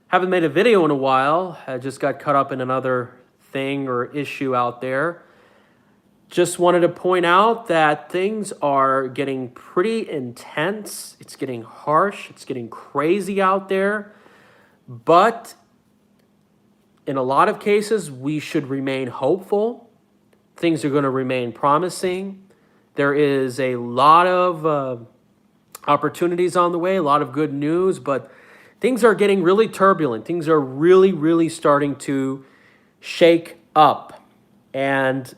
Haven't made a video in a while. I just got caught up in another thing or issue out there. Just wanted to point out that things are getting pretty intense. It's getting harsh. It's getting crazy out there. But in a lot of cases, we should remain hopeful. Things are going to remain promising. There is a lot of opportunities on the way, a lot of good news, but things are getting really turbulent. Things are really, really starting to shake up. And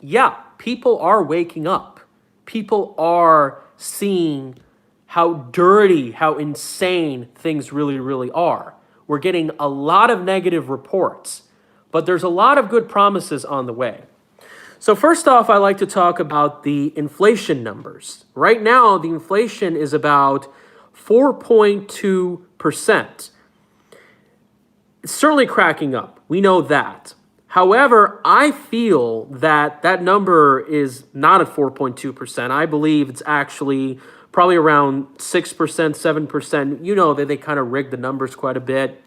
yeah, people are waking up. People are seeing how dirty, how insane things really, really are. We're getting a lot of negative reports, but there's a lot of good promises on the way. So first off, I like to talk about the inflation numbers. Right now, the inflation is about 4.2%. It's certainly cracking up. We know that. However, I feel that that number is not at 4.2%. I believe it's actually probably around 6%, 7%. You know that they kind of rig the numbers quite a bit.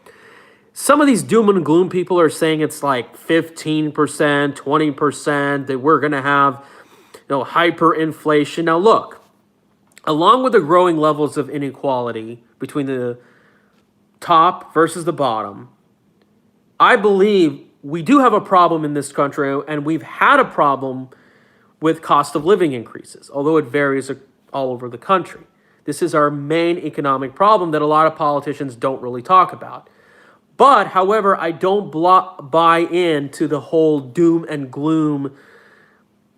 Some of these doom and gloom people are saying it's like 15%, 20%, that we're going to have, hyperinflation. Now look, along with the growing levels of inequality between the top versus the bottom, I believe we do have a problem in this country, and we've had a problem with cost of living increases, although it varies all over the country. This is our main economic problem that a lot of politicians don't really talk about. But, however, I don't buy into the whole doom and gloom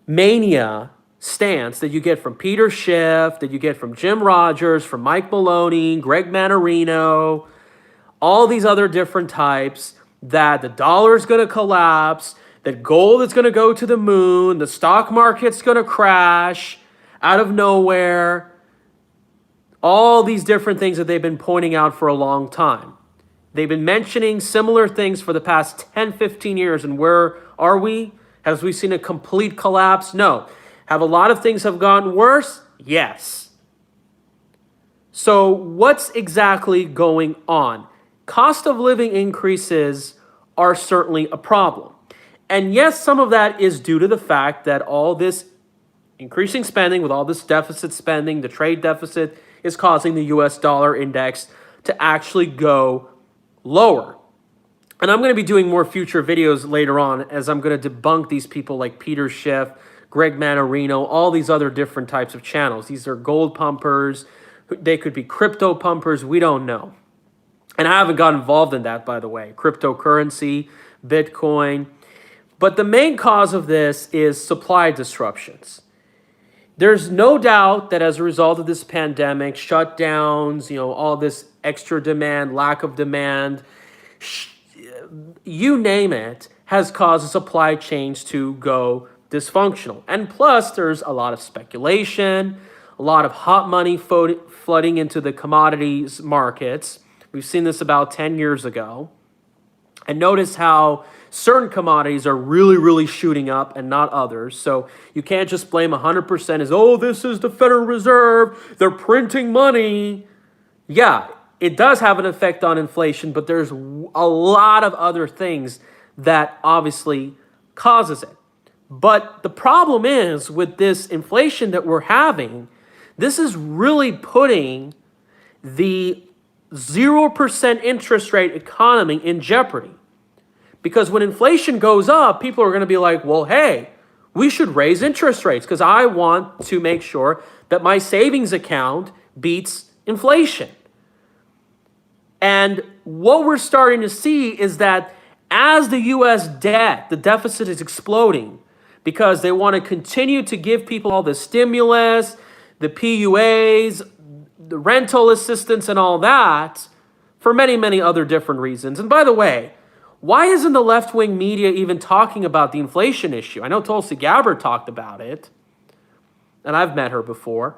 mania stance that you get from Peter Schiff, that you get from Jim Rogers, from Mike Maloney, Greg Manarino, all these other different types, that the dollar is going to collapse, that gold is going to go to the moon, the stock market's going to crash out of nowhere. All these different things that they've been pointing out for a long time. They've been mentioning similar things for the past 10, 15 years. And where are we? Have we seen a complete collapse? No. Have a lot of things have gotten worse? Yes. So what's exactly going on? Cost of living increases are certainly a problem. And yes, some of that is due to the fact that all this increasing spending, with all this deficit spending, the trade deficit, is causing the US dollar index to actually go lower. And I'm going to be doing more future videos later on as I'm going to debunk these people like Peter Schiff, Greg Manarino, all these other different types of channels. These are gold pumpers. They could be crypto pumpers. We don't know. And I haven't got involved in that, by the way. Cryptocurrency, Bitcoin. But the main cause of this is supply disruptions. There's no doubt that as a result of this pandemic, shutdowns, all this extra demand, lack of demand, you name it, has caused the supply chains to go dysfunctional. And plus, there's a lot of speculation, a lot of hot money flooding into the commodities markets. We've seen this about 10 years ago. And notice how certain commodities are really, really shooting up and not others. So you can't just blame 100% as, this is the Federal Reserve, they're printing money. Yeah, it does have an effect on inflation, but there's a lot of other things that obviously causes it. But the problem is with this inflation that we're having, this is really putting the 0% interest rate economy in jeopardy. Because when inflation goes up, people are going to be like, well, hey, we should raise interest rates because I want to make sure that my savings account beats inflation. And what we're starting to see is that as the U.S. debt, the deficit is exploding because they want to continue to give people all the stimulus, the PUAs, the rental assistance and all that for many, many other different reasons. And by the way, why isn't the left-wing media even talking about the inflation issue? I know Tulsi Gabbard talked about it, and I've met her before.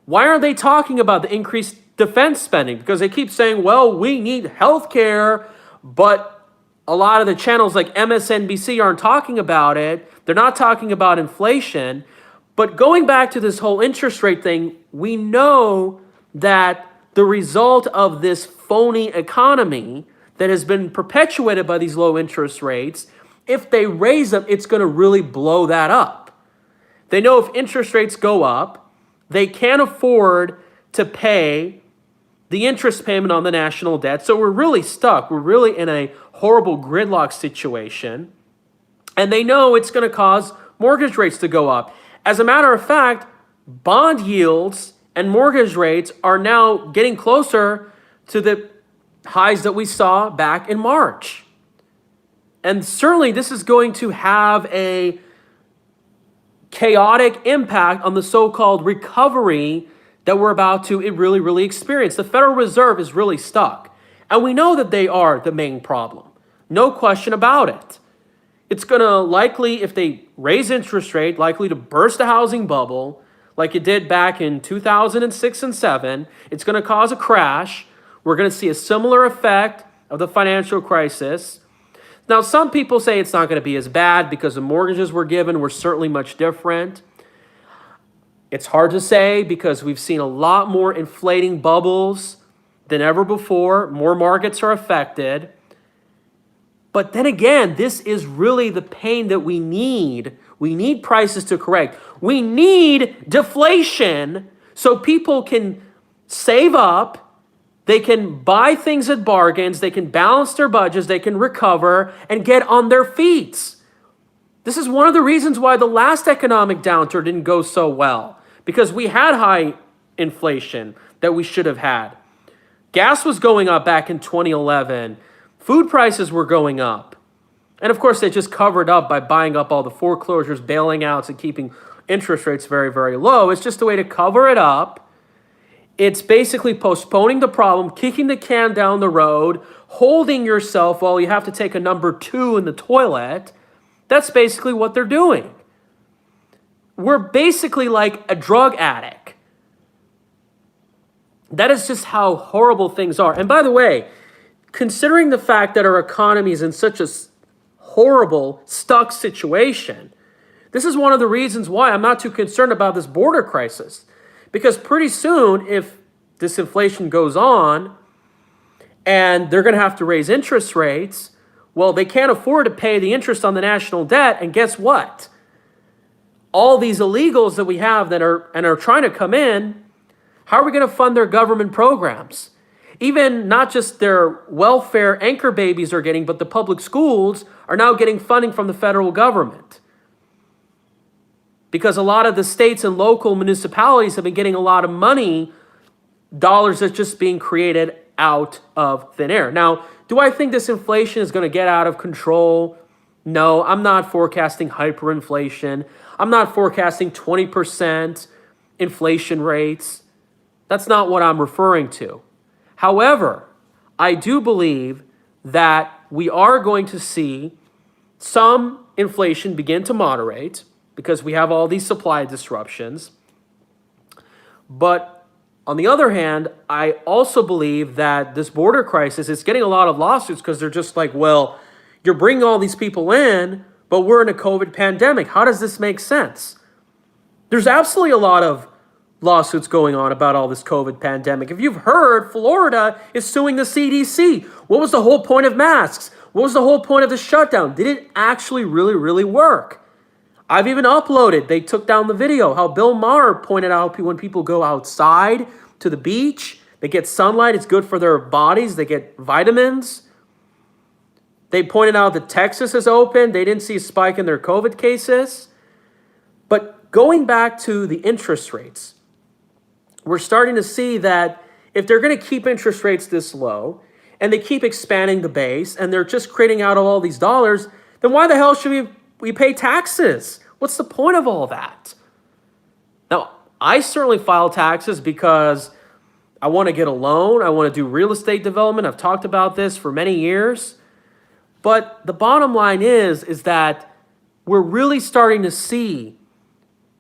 Why aren't they talking about the increased defense spending? Because they keep saying, well, we need health care, but a lot of the channels like MSNBC aren't talking about it. They're not talking about inflation. But going back to this whole interest rate thing, we know that the result of this phony economy that has been perpetuated by these low interest rates, if they raise them, it's going to really blow that up. They know if interest rates go up, they can't afford to pay the interest payment on the national debt. So we're really stuck. We're really in a horrible gridlock situation. And they know it's going to cause mortgage rates to go up. As a matter of fact, bond yields and mortgage rates are now getting closer to the highs that we saw back in March. And certainly this is going to have a chaotic impact on the so-called recovery that we're about to really experience. The Federal Reserve is really stuck. And we know that they are the main problem. No question about it. It's going to likely, if they raise interest rate, likely to burst a housing bubble like it did back in 2006 and 7. It's going to cause a crash. We're going to see a similar effect of the financial crisis. Now, some people say it's not going to be as bad because the mortgages we're given were certainly much different. It's hard to say because we've seen a lot more inflating bubbles than ever before. More markets are affected. But then again, this is really the pain that we need. We need prices to correct. We need deflation so people can save up. They can buy things at bargains. They can balance their budgets. They can recover and get on their feet. This is one of the reasons why the last economic downturn didn't go so well, because we had high inflation that we should have had. Gas was going up back in 2011. Food prices were going up. And of course, they just covered up by buying up all the foreclosures, bailing outs, and keeping interest rates very low. It's just a way to cover it up. It's basically postponing the problem, kicking the can down the road, holding yourself while you have to take a number 2 in the toilet. That's basically what they're doing. We're basically like a drug addict. That is just how horrible things are. And by the way, considering the fact that our economy is in such a horrible, stuck situation, this is one of the reasons why I'm not too concerned about this border crisis. Because pretty soon, if this inflation goes on and they're going to have to raise interest rates, well, they can't afford to pay the interest on the national debt. And guess what? All these illegals that we have that are trying to come in, how are we going to fund their government programs? Even not just their welfare anchor babies are getting, but the public schools are now getting funding from the federal government. Because a lot of the states and local municipalities have been getting a lot of money, dollars that's just being created out of thin air. Now, do I think this inflation is going to get out of control? No, I'm not forecasting hyperinflation. I'm not forecasting 20% inflation rates. That's not what I'm referring to. However, I do believe that we are going to see some inflation begin to moderate because we have all these supply disruptions. But on the other hand, I also believe that this border crisis is getting a lot of lawsuits because they're just like, well, you're bringing all these people in, but we're in a COVID pandemic. How does this make sense? There's absolutely a lot of lawsuits going on about all this COVID pandemic. If you've heard, Florida is suing the CDC. What was the whole point of masks? What was the whole point of the shutdown? Did it actually really work? I've even uploaded, they took down the video, how Bill Maher pointed out when people go outside to the beach, they get sunlight, it's good for their bodies, they get vitamins. They pointed out that Texas is open, they didn't see a spike in their COVID cases. But going back to the interest rates, we're starting to see that if they're going to keep interest rates this low, and they keep expanding the base, and they're just creating out all these dollars, then why the hell should we pay taxes? What's the point of all that? Now, I certainly file taxes because I want to get a loan. I want to do real estate development. I've talked about this for many years. But the bottom line is that we're really starting to see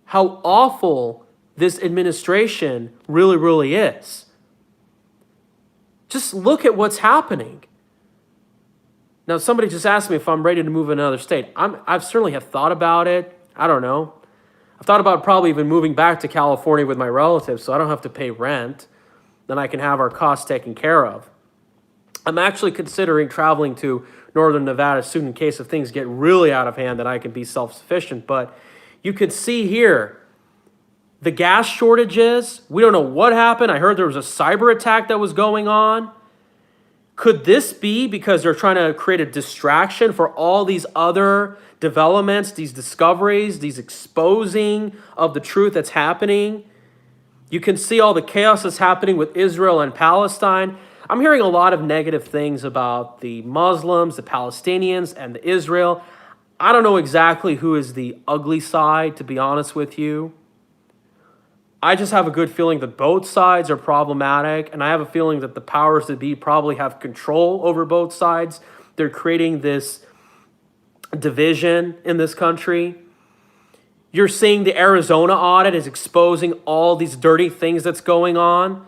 how awful this administration really is. Just look at what's happening. Now, somebody just asked me if I'm ready to move in another state. I've certainly have thought about it. I don't know. I've thought about probably even moving back to California with my relatives so I don't have to pay rent. Then I can have our costs taken care of. I'm actually considering traveling to Northern Nevada soon in case if things get really out of hand that I can be self-sufficient. But you could see here, the gas shortages, we don't know what happened. I heard there was a cyber attack that was going on. Could this be because they're trying to create a distraction for all these other developments, these discoveries, these exposing of the truth that's happening? You can see all the chaos that's happening with Israel and Palestine. I'm hearing a lot of negative things about the Muslims, the Palestinians, and the Israel. I don't know exactly who is the ugly side, to be honest with you. I just have a good feeling that both sides are problematic, and I have a feeling that the powers that be probably have control over both sides. They're creating this division in this country. You're seeing the Arizona audit is exposing all these dirty things that's going on.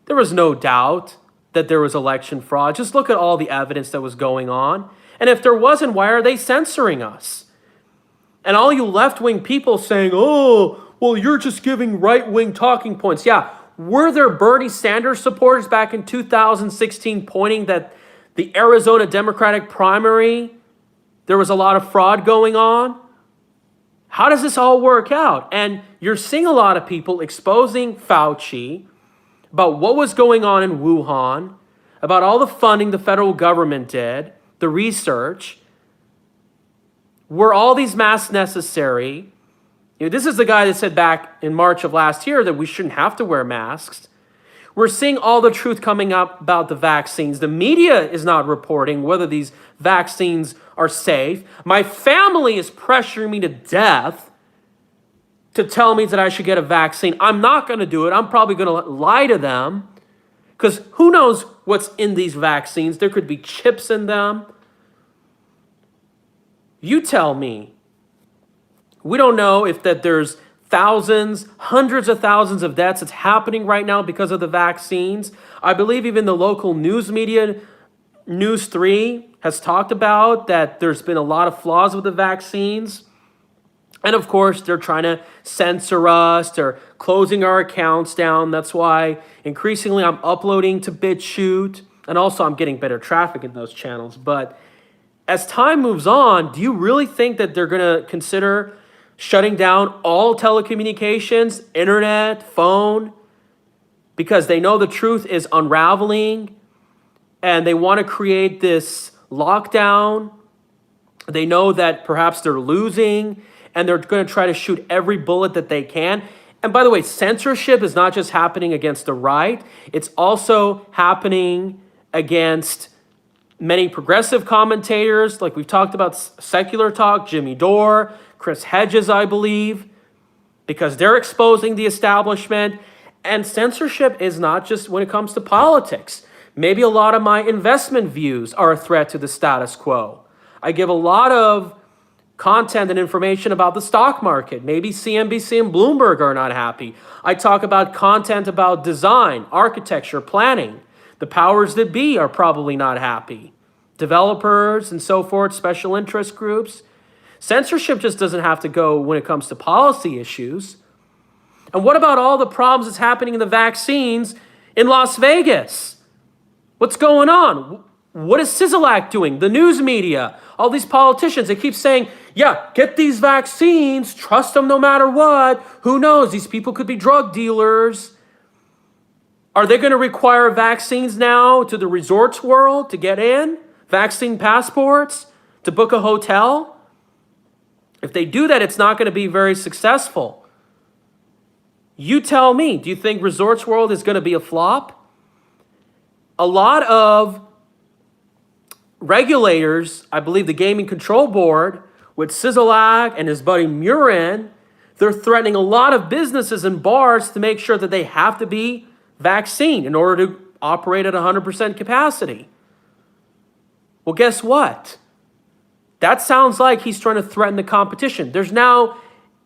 There was no doubt that there was election fraud. Just look at all the evidence that was going on. And if there wasn't, why are they censoring us? And all you left-wing people saying, oh, well, you're just giving right-wing talking points. Yeah, were there Bernie Sanders supporters back in 2016 pointing that the Arizona Democratic primary, there was a lot of fraud going on? How does this all work out? And you're seeing a lot of people exposing Fauci about what was going on in Wuhan, about all the funding the federal government did, the research. Were all these masks necessary? You know, this is the guy that said back in March of last year that we shouldn't have to wear masks. We're seeing all the truth coming up about the vaccines. The media is not reporting whether these vaccines are safe. My family is pressuring me to death to tell me that I should get a vaccine. I'm not going to do it. I'm probably going to lie to them because who knows what's in these vaccines. There could be chips in them. You tell me. We don't know if that there's thousands, hundreds of thousands of deaths that's happening right now because of the vaccines. I believe even the local news media, News 3, has talked about that there's been a lot of flaws with the vaccines. And of course, they're trying to censor us. They're closing our accounts down. That's why increasingly I'm uploading to BitChute. And also I'm getting better traffic in those channels. But as time moves on, do you really think that they're going to consider shutting down all telecommunications, internet, phone, because they know the truth is unraveling and they want to create this lockdown? They know that perhaps they're losing and they're going to try to shoot every bullet that they can. And by the way, censorship is not just happening against the right. It's also happening against many progressive commentators, like we've talked about Secular Talk, Jimmy Dore, Chris Hedges, I believe, because they're exposing the establishment. And censorship is not just when it comes to politics. Maybe a lot of my investment views are a threat to the status quo. I give a lot of content and information about the stock market. Maybe CNBC and Bloomberg are not happy. I talk about content about design, architecture, planning. The powers that be are probably not happy. Developers and so forth, special interest groups. Censorship just doesn't have to go when it comes to policy issues. And what about all the problems that's happening in the vaccines in Las Vegas? What's going on? What is Sizzlack doing? The news media, all these politicians, they keep saying, yeah, get these vaccines, trust them no matter what. Who knows? These people could be drug dealers. Are they going to require vaccines now to the resorts world to get in? Vaccine passports to book a hotel? If they do that, it's not going to be very successful. You tell me, do you think Resorts World is going to be a flop? A lot of regulators, I believe the Gaming Control Board, with Sizzlack and his buddy Murren, they're threatening a lot of businesses and bars to make sure that they have to be vaccinated in order to operate at 100% capacity. Well, guess what? That sounds like he's trying to threaten the competition. There's now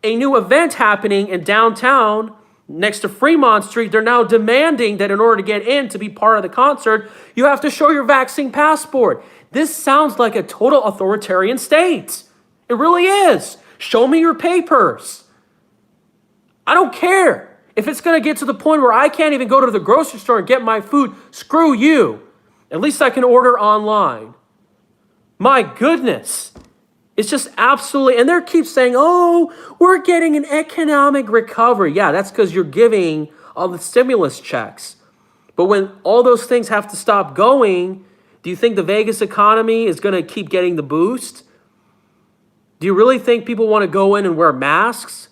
a new event happening in downtown next to Fremont Street. They're now demanding that in order to get in to be part of the concert, you have to show your vaccine passport. This sounds like a total authoritarian state. It really is. Show me your papers. I don't care. If it's going to get to the point where I can't even go to the grocery store and get my food, screw you. At least I can order online. My goodness. It's just absolutely, and they keep saying, oh, we're getting an economic recovery. Yeah, that's because you're giving all the stimulus checks. But when all those things have to stop going, do you think the Vegas economy is going to keep getting the boost? Do you really think people want to go in and wear masks?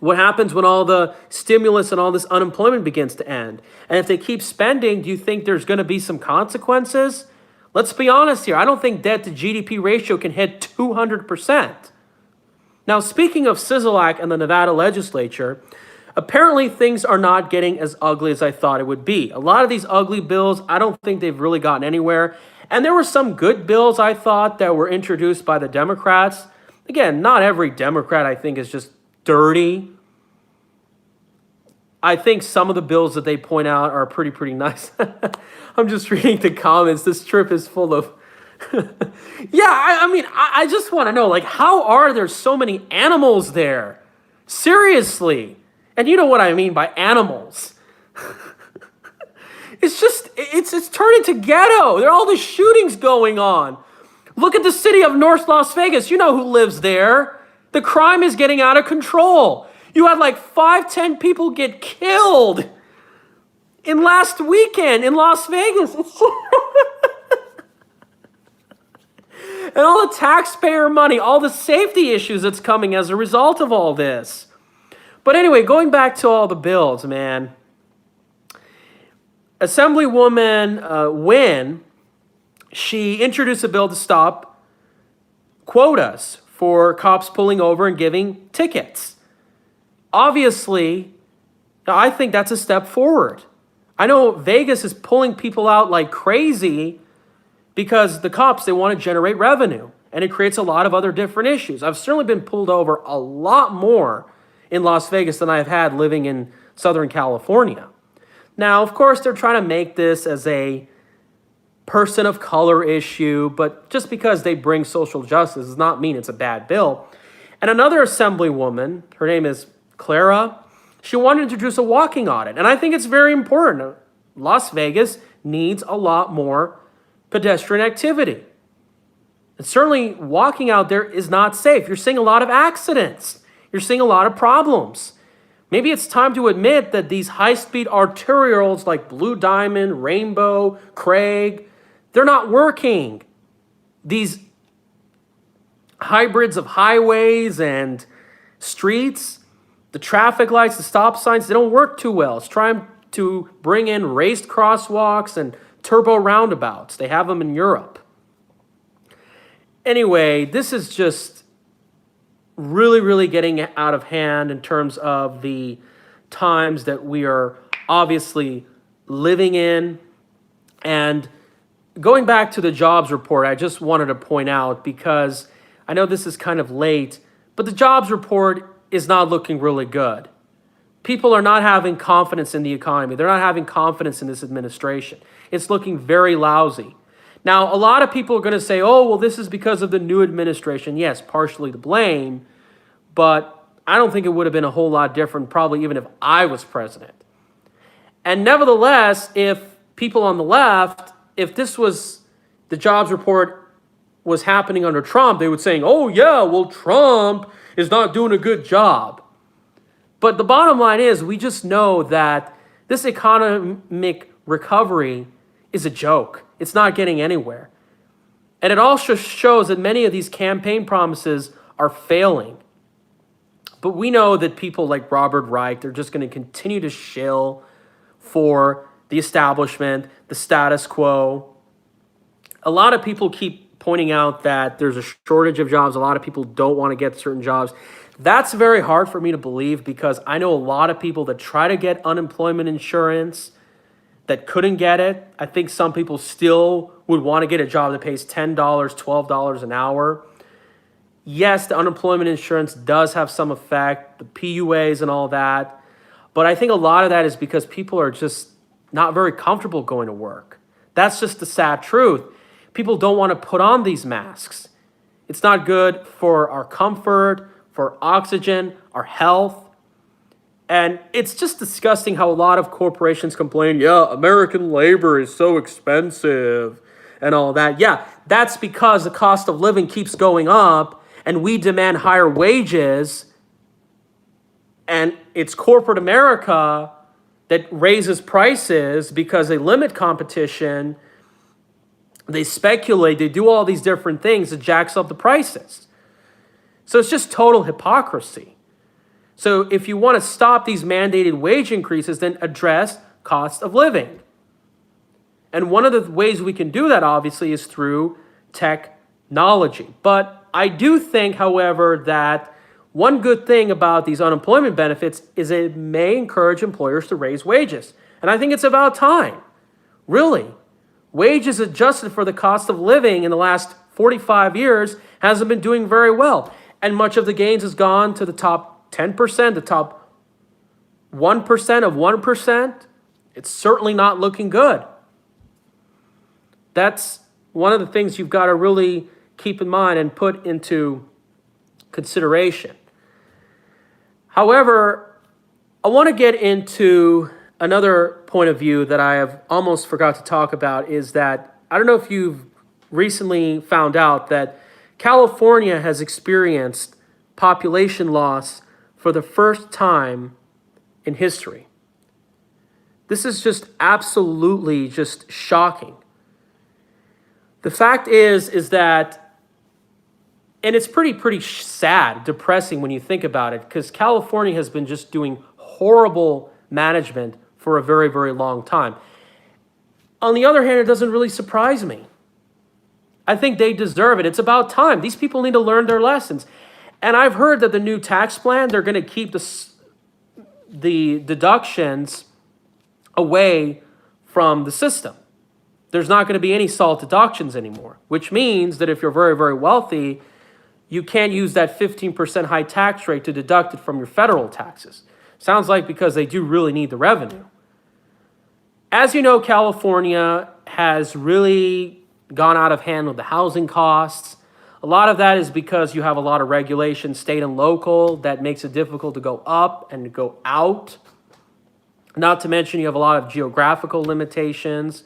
What happens when all the stimulus and all this unemployment begins to end? And if they keep spending, do you think there's going to be some consequences? Let's be honest here. I don't think debt to GDP ratio can hit 200%. Now, speaking of Sisolak and the Nevada legislature, apparently things are not getting as ugly as I thought it would be. A lot of these ugly bills, I don't think they've really gotten anywhere. And there were some good bills, I thought, that were introduced by the Democrats. Again, not every Democrat, I think, is just dirty. I think some of the bills that they point out are pretty nice. I'm just reading the comments. This trip is full of... Yeah, I mean, I just want to know, like, how are there so many animals there? Seriously. And you know what I mean by animals. It's just, it's turning to ghetto. There are all the shootings going on. Look at the city of North Las Vegas. You know who lives there. The crime is getting out of control. You had like 5-10 people get killed in last weekend in Las Vegas. And all the taxpayer money, all the safety issues that's coming as a result of all this. But anyway, going back to all the bills, man. Assemblywoman Wynn, she introduced a bill to stop quotas for cops pulling over and giving tickets. Obviously, I think that's a step forward. I know Vegas is pulling people out like crazy because the cops, they want to generate revenue, and it creates a lot of other different issues. I've certainly been pulled over a lot more in Las Vegas than I've had living in Southern California. Now, of course, they're trying to make this as a person of color issue, but just because they bring social justice does not mean it's a bad bill. And another assemblywoman, her name is Clara, she wanted to introduce a walking audit. And I think it's very important. Las Vegas needs a lot more pedestrian activity. And certainly walking out there is not safe. You're seeing a lot of accidents. You're seeing a lot of problems. Maybe it's time to admit that these high-speed arterials like Blue Diamond, Rainbow, Craig, they're not working. These hybrids of highways and streets, the traffic lights, the stop signs, they don't work too well. It's trying to bring in raised crosswalks and turbo roundabouts. They have them in Europe. Anyway, this is just really getting out of hand in terms of the times that we are obviously living in. And going back to the jobs report, I just wanted to point out, because I know this is kind of late, but the jobs report is not looking really good. People are not having confidence in the economy. They're not having confidence in this administration. It's looking very lousy. Now, a lot of people are going to say, oh, well, this is because of the new administration. Yes, partially to blame, but I don't think it would have been a whole lot different, probably even if I was president. And nevertheless, if people on the left, if this was the jobs report was happening under Trump, they would say, oh, yeah, well, Trump is not doing a good job. But the bottom line is, we just know that this economic recovery is a joke. It's not getting anywhere. And it also shows that many of these campaign promises are failing. But we know that people like Robert Reich, they're just going to continue to shill for the establishment, the status quo. A lot of people keep pointing out that there's a shortage of jobs. A lot of people don't want to get certain jobs. That's very hard for me to believe, because I know a lot of people that try to get unemployment insurance that couldn't get it. I think some people still would want to get a job that pays $10, $12 an hour. Yes, the unemployment insurance does have some effect, the PUAs and all that. But I think a lot of that is because people are just not very comfortable going to work. That's just the sad truth. People don't want to put on these masks. It's not good for our comfort, for oxygen, our health. And it's just disgusting how a lot of corporations complain, yeah, American labor is so expensive and all that. Yeah, that's because the cost of living keeps going up and we demand higher wages. And it's corporate America that raises prices because they limit competition. They speculate, they do all these different things that jacks up the prices. So it's just total hypocrisy. So if you want to stop these mandated wage increases, then address cost of living. And one of the ways we can do that, obviously, is through technology. But I do think, however, that one good thing about these unemployment benefits is it may encourage employers to raise wages. And I think it's about time. Really. Wages adjusted for the cost of living in the last 45 years hasn't been doing very well. And much of the gains has gone to the top 10%, the top 1% of 1%. It's certainly not looking good. That's one of the things you've got to really keep in mind and put into consideration. However, I want to get into another point of view that I have almost forgot to talk about, is that I don't know if you've recently found out that California has experienced population loss for the first time in history. This is just absolutely just shocking. The fact is that, and it's pretty sad, depressing when you think about it, because California has been just doing horrible management for a very, very long time. On the other hand, it doesn't really surprise me. I think they deserve it. It's about time. These people need to learn their lessons. And I've heard that the new tax plan, they're going to keep the deductions away from the system. There's not going to be any SALT deductions anymore, which means that if you're very, very wealthy, you can't use that 15% high tax rate to deduct it from your federal taxes. Sounds like because they do really need the revenue. As you know, California has really gone out of hand with the housing costs. A lot of that is because you have a lot of regulation, state and local, that makes it difficult to go up and to go out. Not to mention you have a lot of geographical limitations.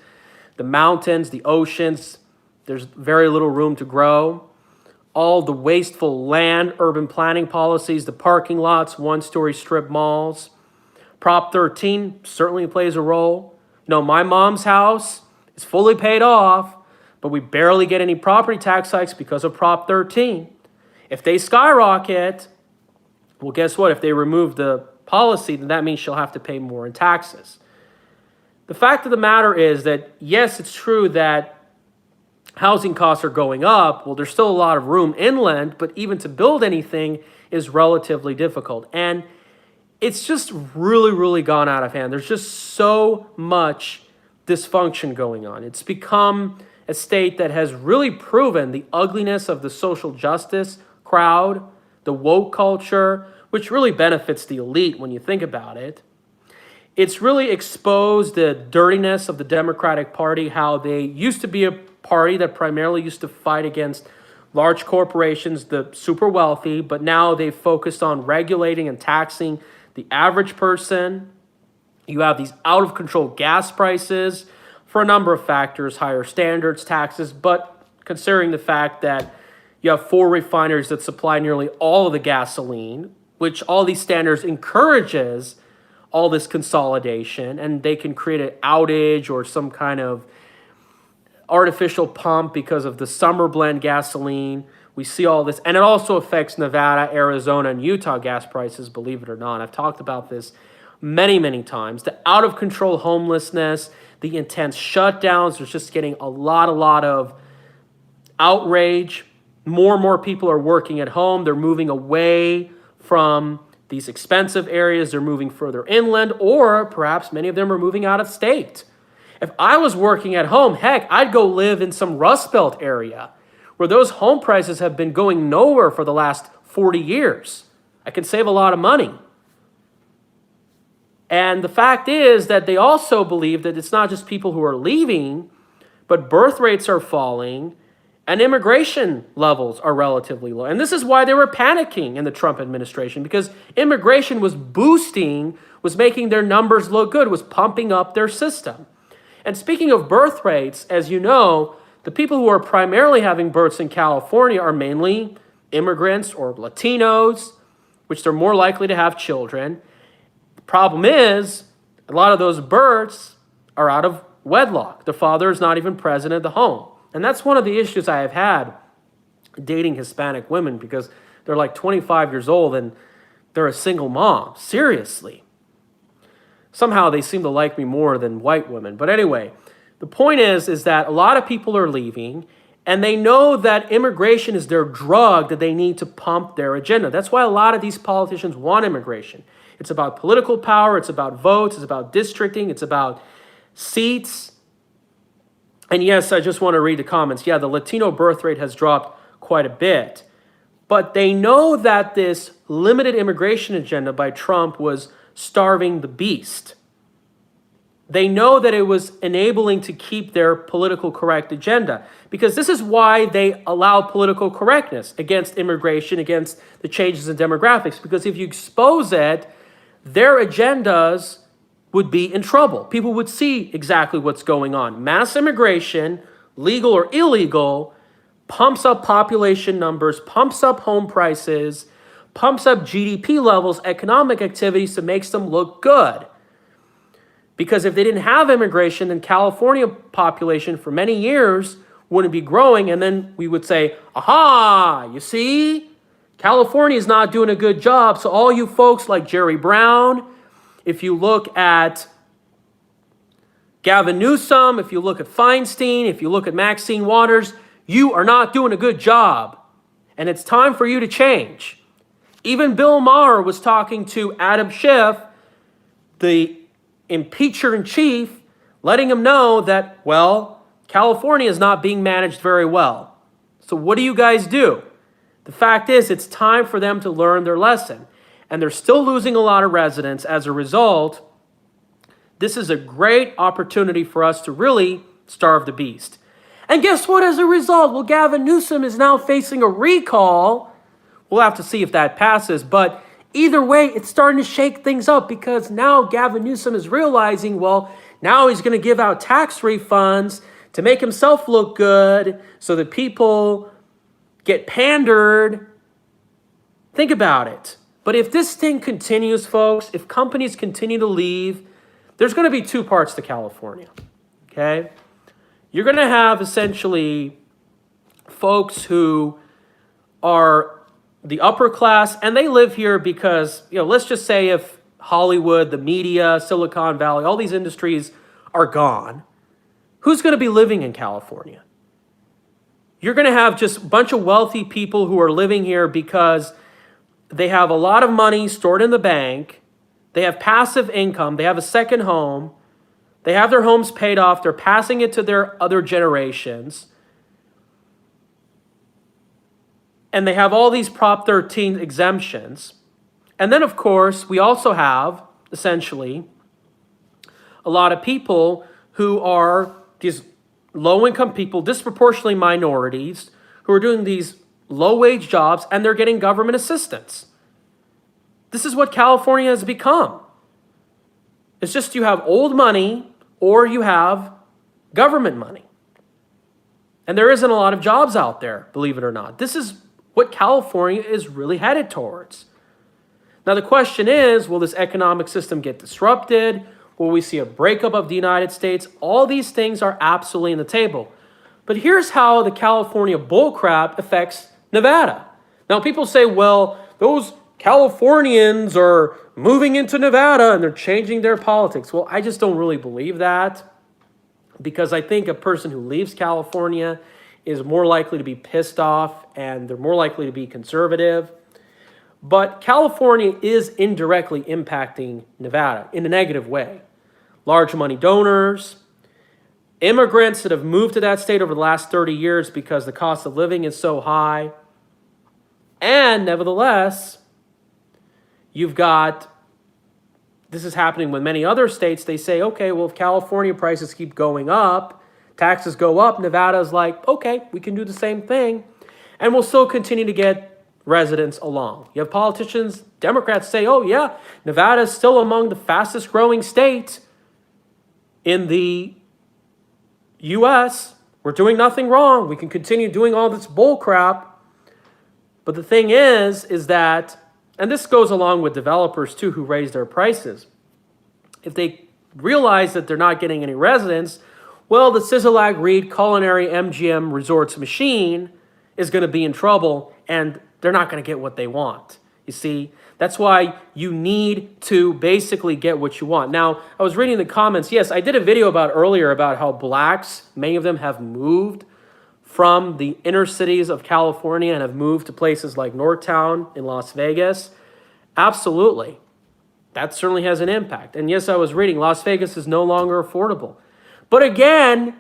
The mountains, the oceans, there's very little room to grow. All the wasteful land, urban planning policies, the parking lots, one-story strip malls. Prop 13 certainly plays a role. You know, my mom's house is fully paid off, but we barely get any property tax hikes because of Prop 13. If they skyrocket, well, guess what? If they remove the policy, then that means she'll have to pay more in taxes. The fact of the matter is that, yes, it's true that housing costs are going up. Well, there's still a lot of room inland, but even to build anything is relatively difficult. And it's just really, really gone out of hand. There's just so much dysfunction going on. It's become a state that has really proven the ugliness of the social justice crowd, the woke culture, which really benefits the elite when you think about it. It's really exposed the dirtiness of the Democratic Party, how they used to be a party that primarily used to fight against large corporations, the super wealthy, but now they've focused on regulating and taxing the average person. You have these out-of-control gas prices for a number of factors, higher standards, taxes, but considering the fact that you have 4 refineries that supply nearly all of the gasoline, which all these standards encourages all this consolidation, and they can create an outage or some kind of artificial pump because of the summer blend gasoline. We see all this, and it also affects Nevada, Arizona, and Utah gas prices, believe it or not. I've talked about this many, many times. The out-of-control homelessness, the intense shutdowns, there's just getting a lot of outrage. More and more people are working at home. They're moving away from these expensive areas. They're moving further inland, or perhaps many of them are moving out of state. If I was working at home, heck, I'd go live in some Rust Belt area where those home prices have been going nowhere for the last 40 years. I can save a lot of money. And the fact is that they also believe that it's not just people who are leaving, but birth rates are falling, And immigration levels are relatively low. And this is why they were panicking in the Trump administration, because immigration was boosting, was making their numbers look good, was pumping up their system. And speaking of birth rates, as you know, the people who are primarily having births in California are mainly immigrants or Latinos, which they're more likely to have children. The problem is, a lot of those births are out of wedlock. The father is not even present at the home. And that's one of the issues I have had dating Hispanic women, because they're like 25 years old and they're a single mom. Seriously. Somehow they seem to like me more than white women. But anyway, the point is that a lot of people are leaving, and they know that immigration is their drug that they need to pump their agenda. That's why a lot of these politicians want immigration. It's about political power. It's about votes. It's about districting. It's about seats. And yes, I just want to read the comments. Yeah, the Latino birth rate has dropped quite a bit. But they know that this limited immigration agenda by Trump was starving the beast. They know that it was enabling to keep their political correct agenda, because this is why they allow political correctness against immigration, against the changes in demographics, because if you expose it, their agendas would be in trouble. People would see exactly what's going on. Mass immigration, legal or illegal, pumps up population numbers, pumps up home prices, pumps up GDP levels, economic activity, so makes them look good. Because if they didn't have immigration, then California population for many years wouldn't be growing, and then we would say, aha, you see? California is not doing a good job, so all you folks like Jerry Brown, if you look at Gavin Newsom, if you look at Feinstein, if you look at Maxine Waters, you are not doing a good job. And it's time for you to change. Even Bill Maher was talking to Adam Schiff, the impeacher-in-chief, letting him know that, well, California is not being managed very well. So what do you guys do? The fact is, it's time for them to learn their lesson. And they're still losing a lot of residents as a result. This is a great opportunity for us to really starve the beast. And guess what as a result? Well, Gavin Newsom is now facing a recall. We'll have to see if that passes. But either way, it's starting to shake things up, because now Gavin Newsom is realizing, well, now he's going to give out tax refunds to make himself look good so that people get pandered. Think about it. But if this thing continues, folks, if companies continue to leave, there's going to be two parts to California, okay? You're going to have essentially folks who are the upper class, and they live here because, let's just say if Hollywood, the media, Silicon Valley, all these industries are gone, who's going to be living in California? You're going to have just a bunch of wealthy people who are living here because they have a lot of money stored in the bank. They have passive income. They have a second home. They have their homes paid off. They're passing it to their other generations. And they have all these Prop 13 exemptions. And then, of course, we also have, essentially, a lot of people who are these low-income people, disproportionately minorities, who are doing these low-wage jobs, and they're getting government assistance. This is what California has become. It's just you have old money or you have government money. And there isn't a lot of jobs out there, believe it or not. This is what California is really headed towards. Now the question is, will this economic system get disrupted? Will we see a breakup of the United States? All these things are absolutely on the table. But here's how the California bullcrap affects Nevada. Now people say, well, those Californians are moving into Nevada and they're changing their politics. Well, I just don't really believe that, because I think a person who leaves California is more likely to be pissed off and they're more likely to be conservative. But California is indirectly impacting Nevada in a negative way. Large money donors, immigrants that have moved to that state over the last 30 years because the cost of living is so high. And nevertheless, you've got, this is happening with many other states. They say, okay, well, if California prices keep going up, Taxes go up. Nevada's like, okay, we can do the same thing. And we'll still continue to get residents along. You have politicians, Democrats say, oh yeah, Nevada is still among the fastest growing states in the U.S. We're doing nothing wrong. We can continue doing all this bull crap. But the thing is that, and this goes along with developers too who raise their prices. If they realize that they're not getting any residents, well, the Sizzlag Reid Culinary MGM Resorts machine is going to be in trouble and they're not going to get what they want. You see, that's why you need to basically get what you want. Now, I was reading the comments. Yes, I did a video earlier about how blacks, many of them have moved from the inner cities of California and have moved to places like Northtown in Las Vegas. Absolutely. That certainly has an impact. And yes, I was reading Las Vegas is no longer affordable. But again,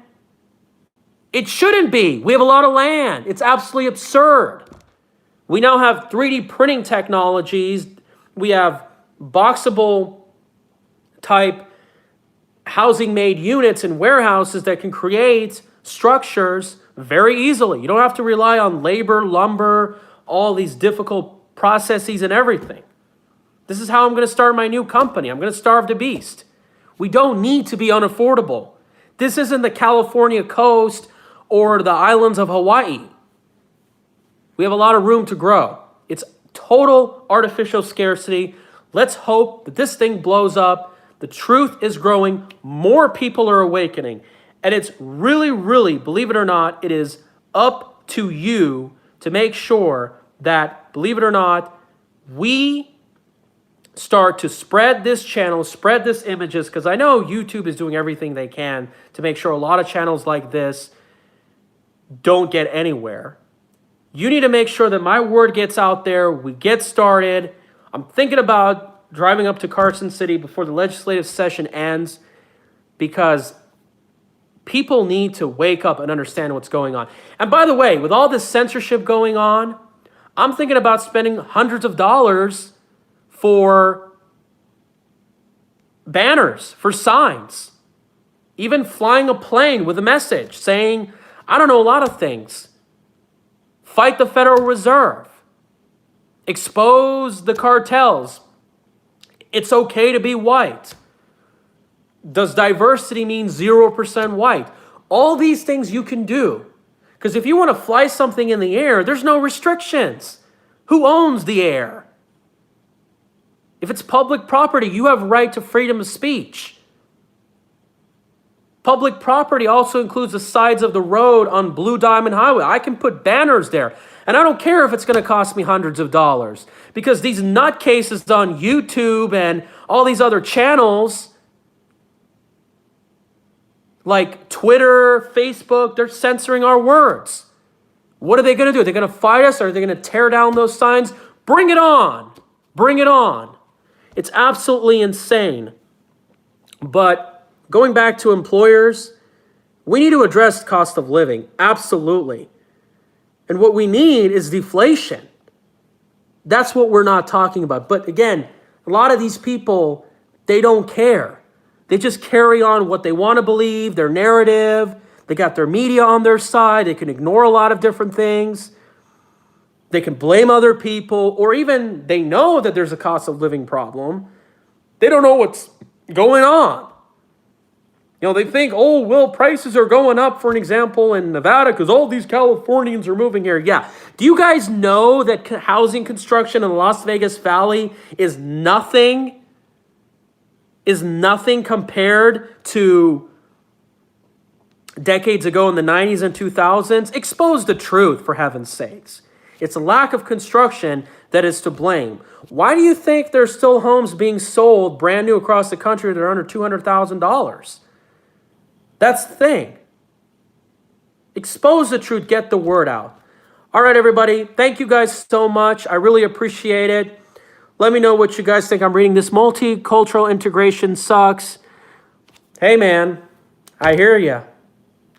it shouldn't be. We have a lot of land. It's absolutely absurd. We now have 3D printing technologies. We have boxable type housing made units and warehouses that can create structures very easily. You don't have to rely on labor, lumber, all these difficult processes and everything. This is how I'm going to start my new company. I'm going to starve the beast. We don't need to be unaffordable. This isn't the California coast or the islands of Hawaii. We have a lot of room to grow. It's total artificial scarcity. Let's hope that this thing blows up. The truth is growing. More people are awakening. And it's really, really, believe it or not, it is up to you to make sure that, believe it or not, we start to spread this channel, spread this images, because I know YouTube is doing everything they can to make sure a lot of channels like this don't get anywhere. You need to make sure that my word gets out there. We get started. I'm thinking about driving up to Carson City before the legislative session ends because people need to wake up and understand what's going on. And by the way, with all this censorship going on, I'm thinking about spending hundreds of dollars for banners, for signs, even flying a plane with a message saying, I don't know, a lot of things. Fight the Federal Reserve. Expose the cartels. It's okay to be white. Does diversity mean 0% white? All these things you can do. Because if you want to fly something in the air, there's no restrictions. Who owns the air? If it's public property, you have right to freedom of speech. Public property also includes the sides of the road on Blue Diamond Highway. I can put banners there. And I don't care if it's going to cost me hundreds of dollars. Because these nutcases on YouTube and all these other channels, like Twitter, Facebook, they're censoring our words. What are they going to do? Are they going to fight us? Or are they going to tear down those signs? Bring it on. Bring it on. It's absolutely insane. But going back to employers, we need to address cost of living. Absolutely. And what we need is deflation. That's what we're not talking about. But again, a lot of these people, they don't care. They just carry on what they want to believe, their narrative. They got their media on their side. They can ignore a lot of different things. They can blame other people, or even they know that there's a cost of living problem. They don't know what's going on. You know, they think, oh, well, prices are going up, for an example, in Nevada because all these Californians are moving here. Yeah. Do you guys know that housing construction in the Las Vegas Valley is nothing compared to decades ago in the 90s and 2000s? Expose the truth, for heaven's sakes. It's a lack of construction that is to blame. Why do you think there's still homes being sold brand new across the country that are under $200,000? That's the thing. Expose the truth, get the word out. All right, everybody. Thank you guys so much. I really appreciate it. Let me know what you guys think. I'm reading this multicultural integration sucks. Hey, man, I hear you.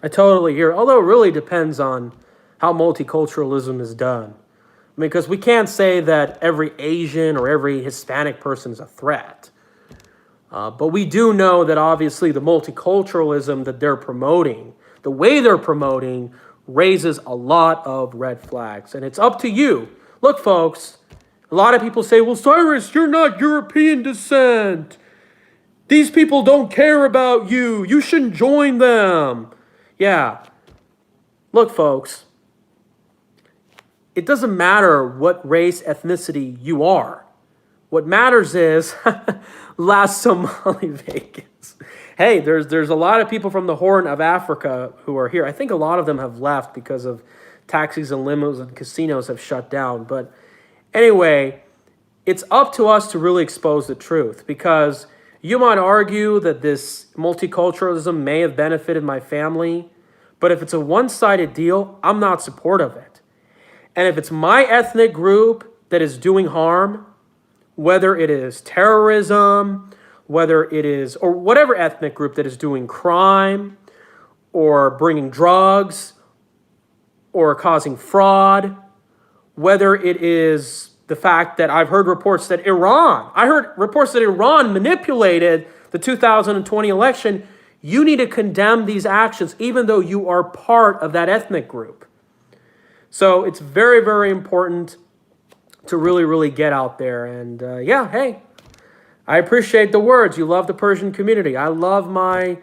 I totally hear. Although it really depends on how multiculturalism is done. I mean, because we can't say that every Asian or every Hispanic person is a threat. But we do know that obviously the multiculturalism that they're promoting, the way they're promoting raises a lot of red flags. And it's up to you. Look, folks, a lot of people say, well, Cyrus, you're not European descent. These people don't care about you. You shouldn't join them. Yeah. Look, folks, it doesn't matter what race, ethnicity you are. What matters is last Somali Vegas. Hey, there's a lot of people from the Horn of Africa who are here. I think a lot of them have left because of taxis and limos and casinos have shut down. But anyway, it's up to us to really expose the truth, because you might argue that this multiculturalism may have benefited my family, but if it's a one-sided deal, I'm not supportive of it. And if it's my ethnic group that is doing harm, whether it is terrorism, whether it is, or whatever ethnic group that is doing crime, or bringing drugs, or causing fraud, whether it is the fact that I heard reports that Iran manipulated the 2020 election, you need to condemn these actions, even though you are part of that ethnic group. So it's very, very important to really, really get out there. And yeah, hey, I appreciate the words. You love the Persian community. I love my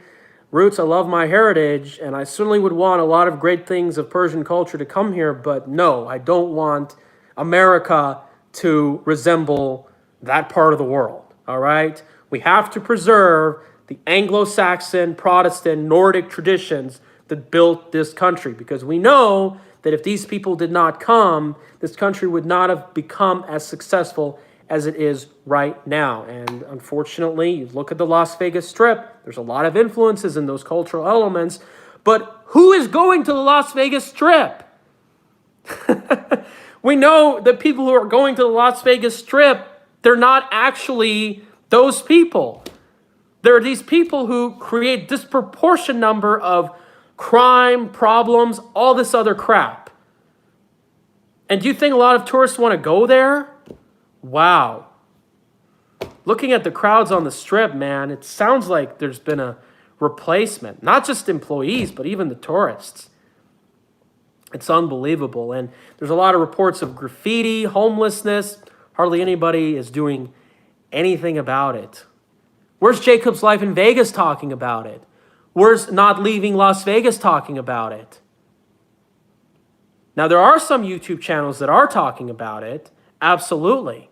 roots. I love my heritage. And I certainly would want a lot of great things of Persian culture to come here. But no, I don't want America to resemble that part of the world. All right? We have to preserve the Anglo-Saxon, Protestant, Nordic traditions that built this country, because we know that if these people did not come, this country would not have become as successful as it is right now. And unfortunately, you look at the Las Vegas Strip, there's a lot of influences in those cultural elements, but who is going to the Las Vegas Strip? We know that people who are going to the Las Vegas Strip, they're not actually those people. There are these people who create disproportionate number of crime, problems, all this other crap. And do you think a lot of tourists want to go there? Wow. Looking at the crowds on the Strip, man, it sounds like there's been a replacement. Not just employees, but even the tourists. It's unbelievable. And there's a lot of reports of graffiti, homelessness. Hardly anybody is doing anything about it. Where's Jacob's Life in Vegas talking about it? Where's Not Leaving Las Vegas talking about it? Now, there are some YouTube channels that are talking about it. Absolutely.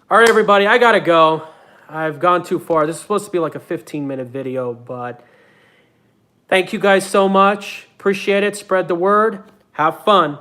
All right, everybody, I got to go. I've gone too far. This is supposed to be like a 15-minute video, but thank you guys so much. Appreciate it. Spread the word. Have fun.